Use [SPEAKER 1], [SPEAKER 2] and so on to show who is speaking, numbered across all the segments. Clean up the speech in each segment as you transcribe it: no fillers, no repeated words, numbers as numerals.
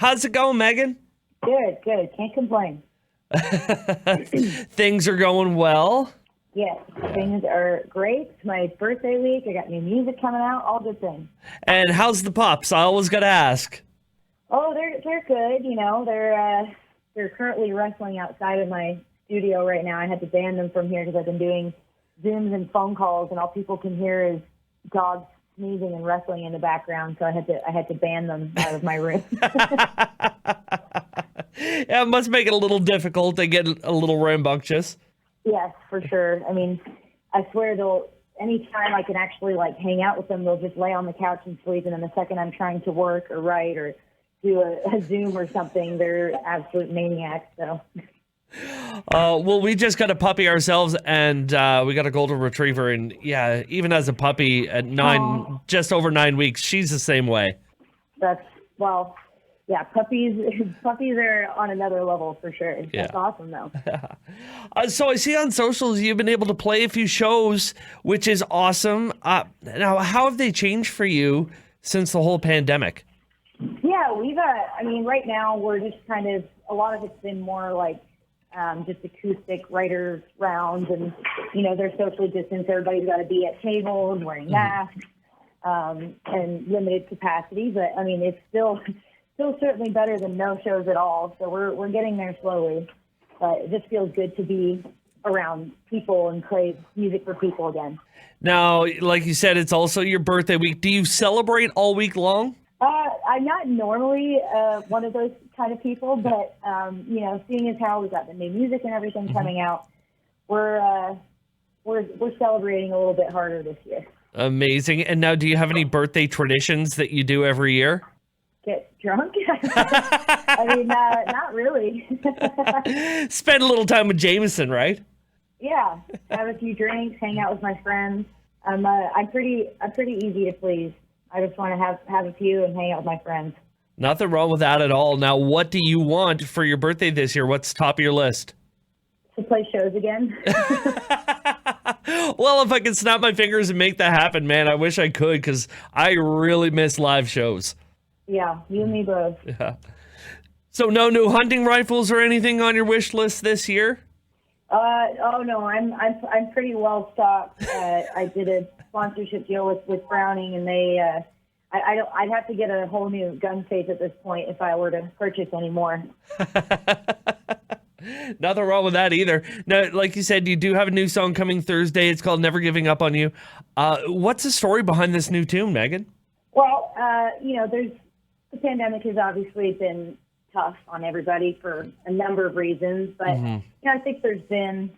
[SPEAKER 1] How's it going, Megan?
[SPEAKER 2] Good. Can't complain.
[SPEAKER 1] Things are going well.
[SPEAKER 2] Yes, things are great. It's my birthday week. I got new music coming out. All good things.
[SPEAKER 1] And how's the pups? I always got to ask.
[SPEAKER 2] Oh, they're good. You know, they're currently wrestling outside of my studio right now. I had to ban them from here because I've been doing Zooms and phone calls, and all people can hear is dogs sneezing and wrestling in the background. So I had to ban them out of my room.
[SPEAKER 1] Yeah, it must make it a little difficult. They get a little rambunctious.
[SPEAKER 2] Yes, for sure. I mean, I swear anytime I can actually hang out with them, they'll just lay on the couch and sleep. And then the second I'm trying to work or write or do a Zoom or something, they're absolute maniacs. So.
[SPEAKER 1] Well, we just got a puppy ourselves, and we got a golden retriever. And yeah, even as a puppy at just over 9 weeks, she's the same way. Yeah, puppies are on another level for sure. Yeah.
[SPEAKER 2] That's awesome, though.
[SPEAKER 1] So I see on socials you've been able to play a few shows, which is awesome. Now, how have they changed for you since the whole pandemic?
[SPEAKER 2] Yeah, right now we're just a lot of it's been more just acoustic writers rounds, and, they're socially distanced. Everybody's got to be at tables, wearing masks, and limited capacity. But, it's still certainly better than no shows at all. So we're getting there slowly. But it just feels good to be around people and play music for people again. Now,
[SPEAKER 1] like you said, it's also your birthday week. Do you celebrate all week long?
[SPEAKER 2] I'm not normally one of those kind of people, but, seeing as how we've got the new music and everything coming out, we're celebrating a little bit harder this year.
[SPEAKER 1] Amazing. And now, do you have any birthday traditions that you do every year?
[SPEAKER 2] Get drunk? Not really.
[SPEAKER 1] Spend a little time with Jameson, right?
[SPEAKER 2] Yeah, have a few drinks, hang out with my friends. I'm pretty easy to please. I just want to have a few and hang out with my friends.
[SPEAKER 1] Nothing wrong with that at all. Now, what do you want for your birthday this year? What's top of your list?
[SPEAKER 2] To play shows again.
[SPEAKER 1] Well, if I could snap my fingers and make that happen, man, I wish I could, because I really miss live shows.
[SPEAKER 2] Yeah, you and me both.
[SPEAKER 1] Yeah. So no new hunting rifles or anything on your wish list this year?
[SPEAKER 2] Oh no, I'm pretty well stocked. I did a sponsorship deal with Browning, and I'd have to get a whole new gun safe at this point if I were to purchase any more.
[SPEAKER 1] Nothing wrong with that either. Now, like you said, you do have a new song coming Thursday. It's called Never Giving Up on You. What's the story behind this new tune, Megan?
[SPEAKER 2] Well, the pandemic has obviously been tough on everybody for a number of reasons, but I think there's been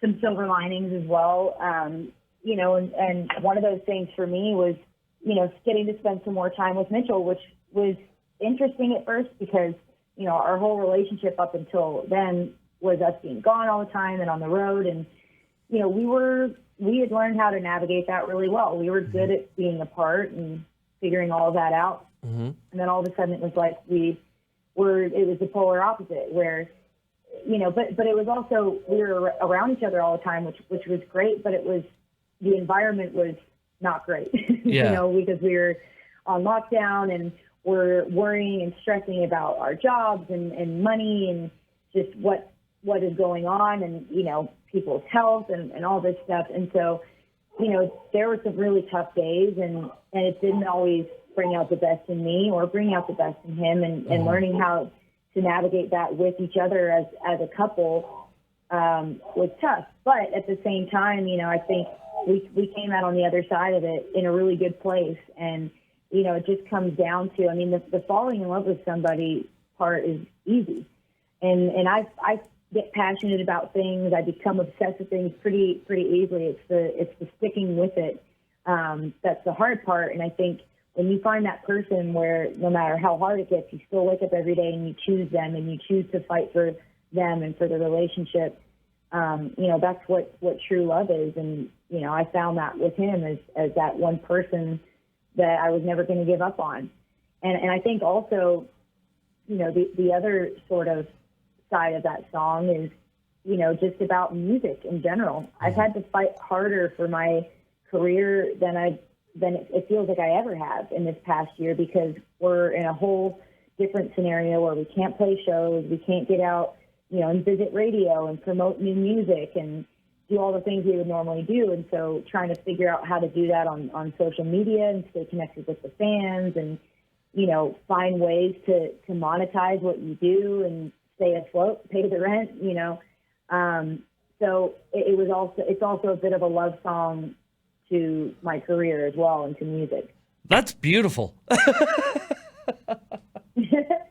[SPEAKER 2] some silver linings as well. And one of those things for me was, getting to spend some more time with Mitchell, which was interesting at first because, our whole relationship up until then was us being gone all the time and on the road. And, we had learned how to navigate that really well. We were good at being apart and figuring all of that out. And then all of a sudden it was like it was the polar opposite where, but it was also, we were around each other all the time, which was great, but the environment was not great, because we were on lockdown and we're worrying and stressing about our jobs and money and just what is going on and, people's health and all this stuff. And so, there were some really tough days and it didn't always bring out the best in me or bring out the best in him, and learning how to navigate that with each other as a couple was tough. But at the same time, I think we came out on the other side of it in a really good place. And, it just comes down to, the falling in love with somebody part is easy. And I get passionate about things. I become obsessed with things pretty easily. It's the sticking with it. That's the hard part. And I think when you find that person where no matter how hard it gets, you still wake up every day and you choose them and you choose to fight for them and for the relationship, that's what true love is. And, I found that with him as that one person that I was never going to give up on. And I think also, the other sort of side of that song is, just about music in general. I've had to fight harder for my career than it feels like I ever have in this past year, because we're in a whole different scenario where we can't play shows, we can't get out, and visit radio and promote new music and do all the things we would normally do. And so trying to figure out how to do that on social media and stay connected with the fans and, find ways to monetize what you do and stay afloat, pay the rent, So it's also a bit of a love song to my career as well and to music.
[SPEAKER 1] That's beautiful.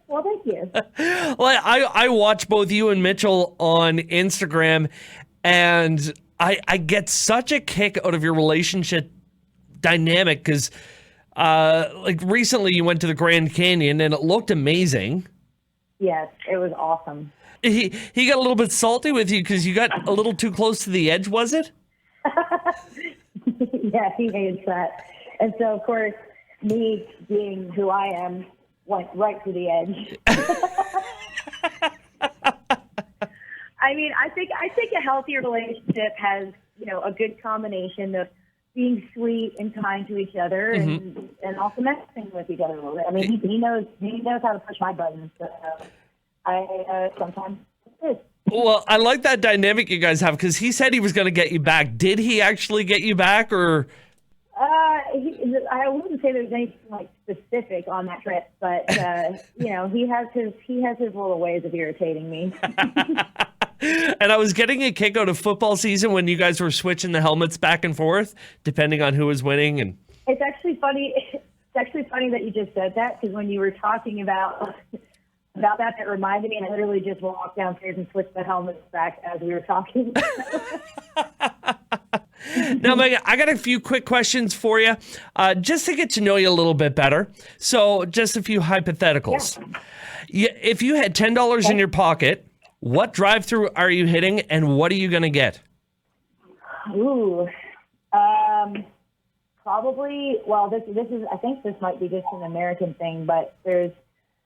[SPEAKER 2] Well, thank you.
[SPEAKER 1] Well, I watch both you and Mitchell on Instagram, and I get such a kick out of your relationship dynamic because, like recently you went to the Grand Canyon and it looked amazing.
[SPEAKER 2] Yes, it was awesome.
[SPEAKER 1] He got a little bit salty with you because you got a little too close to the edge, was it?
[SPEAKER 2] Yeah, he hates that. And so, of course, me being who I am, went right to the edge. I mean, I think a healthier relationship has, a good combination of being sweet and kind to each other and also messing with each other a little bit. I mean, he knows how to push my buttons. So I sometimes.
[SPEAKER 1] Well, I like that dynamic you guys have because he said he was going to get you back. Did he actually get you back, or?
[SPEAKER 2] I wouldn't say there's anything like specific on that trip, but he has his little ways of irritating me.
[SPEAKER 1] And I was getting a kick out of football season when you guys were switching the helmets back and forth, depending on who was winning. And
[SPEAKER 2] it's actually funny. It's actually funny that you just said that because when you were talking about that, it reminded me. I literally just walked downstairs and switched the helmets back as we were talking.
[SPEAKER 1] Now, Meghan, I got a few quick questions for you, just to get to know you a little bit better. So, just a few hypotheticals. Yeah. If you had $10 in your pocket, what drive-through are you hitting, and what are you going to get?
[SPEAKER 2] Ooh, probably. Well, this is. I think this might be just an American thing, but there's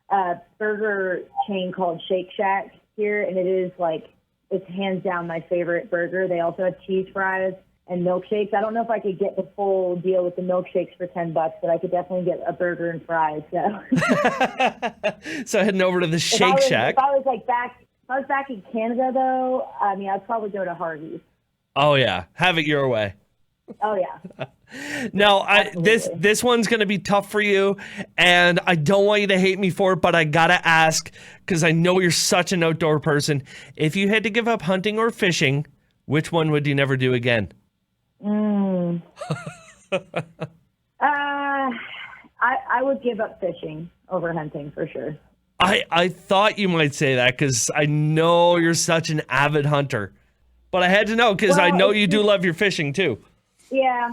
[SPEAKER 2] a burger chain called Shake Shack here, and it's hands down my favorite burger. They also have cheese fries and milkshakes. I don't know if I could get the full deal with the milkshakes for $10, but I could definitely get a burger and fries. So,
[SPEAKER 1] so heading over to the Shake Shack.
[SPEAKER 2] If I was back in Canada, though, I mean, I'd probably go to Harvey's.
[SPEAKER 1] Oh yeah, have it your way.
[SPEAKER 2] Oh yeah.
[SPEAKER 1] Now, this one's going to be tough for you, and I don't want you to hate me for it, but I got to ask because I know you're such an outdoor person. If you had to give up hunting or fishing, which one would you never do again?
[SPEAKER 2] I would give up fishing over hunting for sure.
[SPEAKER 1] I thought you might say that because I know you're such an avid hunter, but I had to know because I know you do love your fishing too.
[SPEAKER 2] Yeah.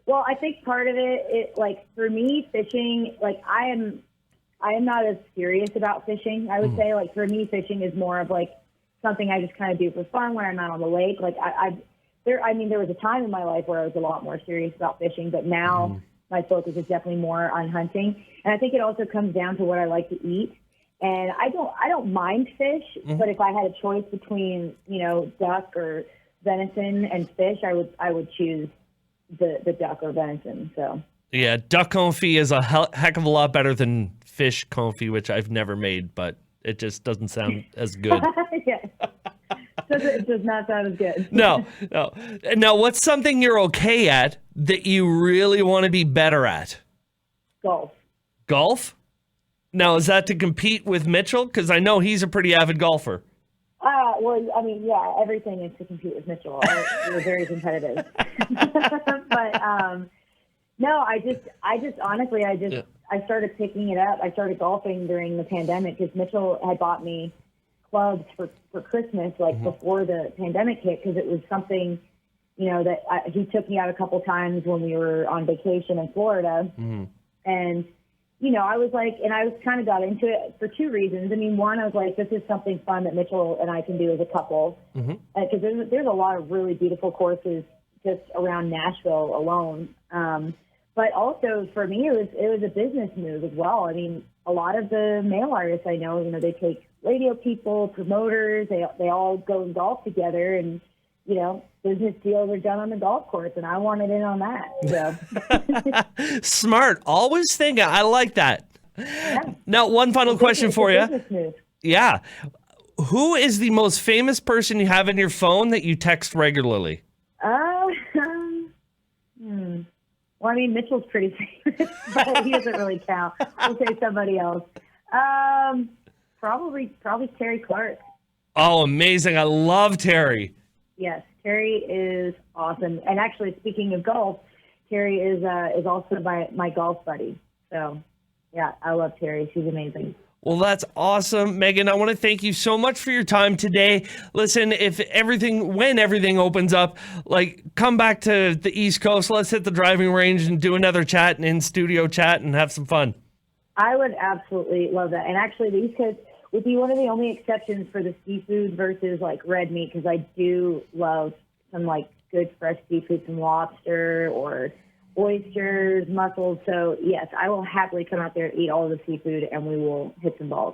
[SPEAKER 2] Well, I think part of it, like for me, fishing, like I am not as serious about fishing. I would say, like for me, fishing is more of like something I just kind of do for fun when I'm out on the lake. Like there was a time in my life where I was a lot more serious about fishing, but now my focus is definitely more on hunting. And I think it also comes down to what I like to eat. And I don't mind fish, but if I had a choice between, duck or venison and fish, I would choose the duck or venison. So
[SPEAKER 1] yeah, duck confit is a heck of a lot better than fish confit, which I've never made, but it just doesn't sound as good.
[SPEAKER 2] Yeah. It does not sound as good.
[SPEAKER 1] No. Now, what's something you're okay at that you really want to be better at?
[SPEAKER 2] Golf.
[SPEAKER 1] Golf? Now, is that to compete with Mitchell? Because I know he's a pretty avid golfer.
[SPEAKER 2] Well, I mean, yeah, everything is to compete with Mitchell. We're very competitive. But no, I started picking it up. I started golfing during the pandemic because Mitchell had bought me clubs for Christmas, before the pandemic hit, because it was something, that he took me out a couple times when we were on vacation in Florida. And I was like, and I was kind of got into it for two reasons. I mean, one, I was like, this is something fun that Mitchell and I can do as a couple. Because there's a lot of really beautiful courses just around Nashville alone. But also for me, it was a business move as well. I mean, a lot of the male artists I know, they take radio people, promoters, they all go and golf together, and business deals are done on the golf course, and I wanted in on that. So.
[SPEAKER 1] Smart. Always thinking. I like that.
[SPEAKER 2] Yeah.
[SPEAKER 1] Now, one final question for you.
[SPEAKER 2] Business move.
[SPEAKER 1] Yeah. Who is the most famous person you have in your phone that you text regularly?
[SPEAKER 2] Well, I mean, Mitchell's pretty famous, but he doesn't really count. We'll say somebody else. Probably Terry Clark.
[SPEAKER 1] Oh, amazing. I love Terry.
[SPEAKER 2] Yes, Terry is awesome. And actually, speaking of golf, Terry is also my golf buddy. So, yeah, I love Terry. She's amazing.
[SPEAKER 1] Well, that's awesome. Meghan, I want to thank you so much for your time today. Listen, when everything opens up, like, come back to the East Coast. Let's hit the driving range and do another chat and in-studio chat and have some fun.
[SPEAKER 2] I would absolutely love that. And actually, the East Coast would be one of the only exceptions for the seafood versus, like, red meat, because I do love some, like, good fresh seafood, some lobster or oysters, mussels. So, yes, I will happily come out there, eat all of the seafood, and we will hit some balls.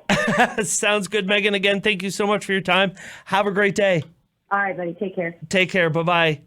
[SPEAKER 1] Sounds good, Meghan. Again, thank you so much for your time. Have a great day.
[SPEAKER 2] All right, buddy. Take care.
[SPEAKER 1] Take care. Bye-bye.